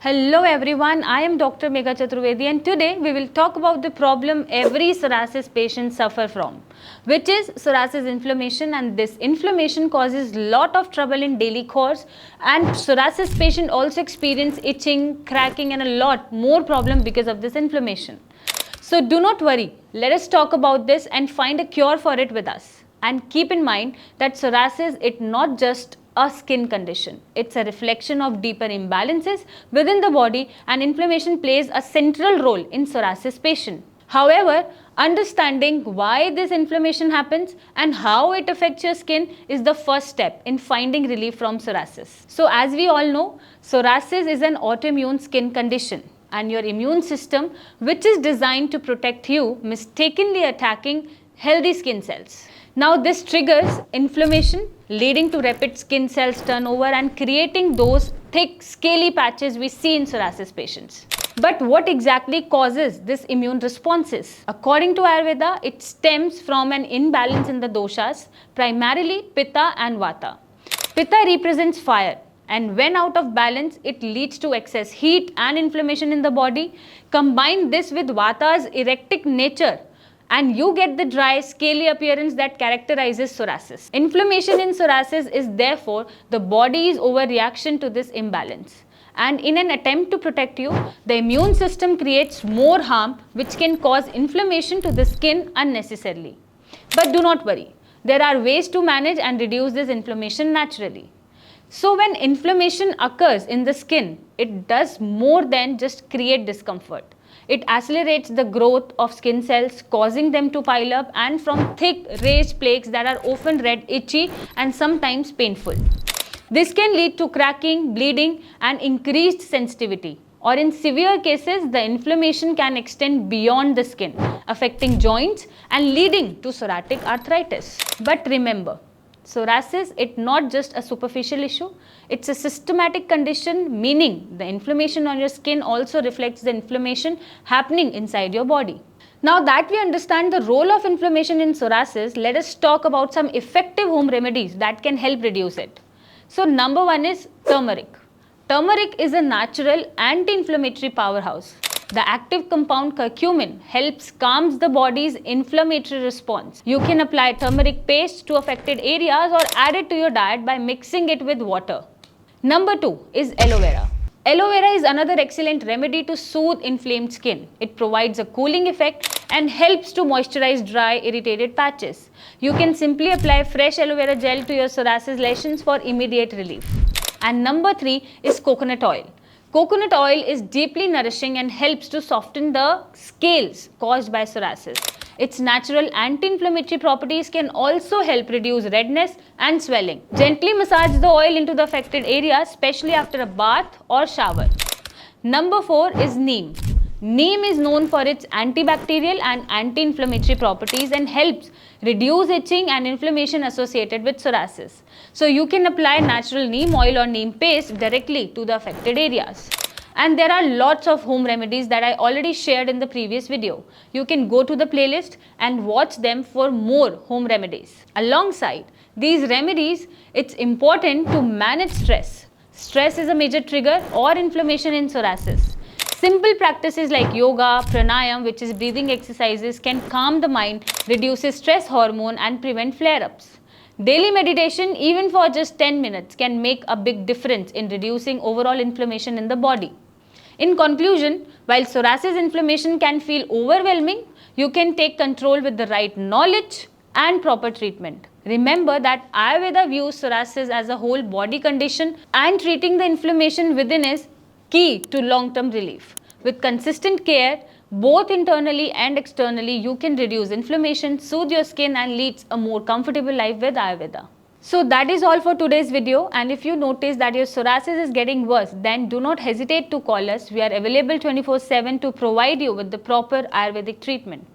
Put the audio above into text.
Hello everyone, I am Dr. Megha Chaturvedi and today we will talk about the problem every psoriasis patient suffer from, which is psoriasis inflammation, and this inflammation causes lot of trouble in daily course, and psoriasis patient also experience itching, cracking and a lot more problem because of this inflammation. So do not worry, let us talk about this and find a cure for it with us. And keep in mind that psoriasis is not just a skin condition. It's a reflection of deeper imbalances within the body, and inflammation plays a central role in psoriasis patient. However, understanding why this inflammation happens and how it affects your skin is the first step in finding relief from psoriasis. So as we all know, psoriasis is an autoimmune skin condition, and your immune system, which is designed to protect you, mistakenly attacking healthy skin cells. Now this triggers inflammation, leading to rapid skin cells turnover and creating those thick scaly patches we see in psoriasis patients. But what exactly causes this immune responses? According to Ayurveda, it stems from an imbalance in the doshas, primarily Pitta and Vata. Pitta represents fire, and when out of balance, it leads to excess heat and inflammation in the body. Combine this with Vata's erratic nature, and you get the dry, scaly appearance that characterizes psoriasis. Inflammation in psoriasis is therefore the body's overreaction to this imbalance. And in an attempt to protect you, the immune system creates more harm, which can cause inflammation to the skin unnecessarily. But do not worry, there are ways to manage and reduce this inflammation naturally. So when inflammation occurs in the skin, it does more than just create discomfort. It accelerates the growth of skin cells, causing them to pile up and from thick raised plaques that are often red, itchy and sometimes painful. This can lead to cracking, bleeding and increased sensitivity. Or in severe cases, the inflammation can extend beyond the skin, affecting joints and leading to psoriatic arthritis. But remember, psoriasis is not just a superficial issue, it's a systematic condition, meaning the inflammation on your skin also reflects the inflammation happening inside your body. Now that we understand the role of inflammation in psoriasis, let us talk about some effective home remedies that can help reduce it. So number one is turmeric. Turmeric is a natural anti-inflammatory powerhouse. The active compound curcumin helps calm the body's inflammatory response. You can apply turmeric paste to affected areas or add it to your diet by mixing it with water. Number two is aloe vera. Aloe vera is another excellent remedy to soothe inflamed skin. It provides a cooling effect and helps to moisturize dry, irritated patches. You can simply apply fresh aloe vera gel to your psoriasis lesions for immediate relief. And number three is coconut oil. Coconut oil is deeply nourishing and helps to soften the scales caused by psoriasis. Its natural anti-inflammatory properties can also help reduce redness and swelling. Gently massage the oil into the affected area, especially after a bath or shower. Number four is neem. Neem is known for its antibacterial and anti-inflammatory properties and helps reduce itching and inflammation associated with psoriasis. So you can apply natural neem oil or neem paste directly to the affected areas. And there are lots of home remedies that I already shared in the previous video. You can go to the playlist and watch them for more home remedies. Alongside these remedies, it's important to manage stress. Stress is a major trigger or inflammation in psoriasis. Simple practices like yoga, pranayam, which is breathing exercises, can calm the mind, reduces stress hormone and prevent flare-ups. Daily meditation, even for just 10 minutes, can make a big difference in reducing overall inflammation in the body. In conclusion, while psoriasis inflammation can feel overwhelming, you can take control with the right knowledge and proper treatment. Remember that Ayurveda views psoriasis as a whole body condition, and treating the inflammation within is key to long-term relief. With consistent care, both internally and externally, you can reduce inflammation, soothe your skin and lead a more comfortable life with Ayurveda. So that is all for today's video, and if you notice that your psoriasis is getting worse, then do not hesitate to call us. We are available 24/7 to provide you with the proper Ayurvedic treatment.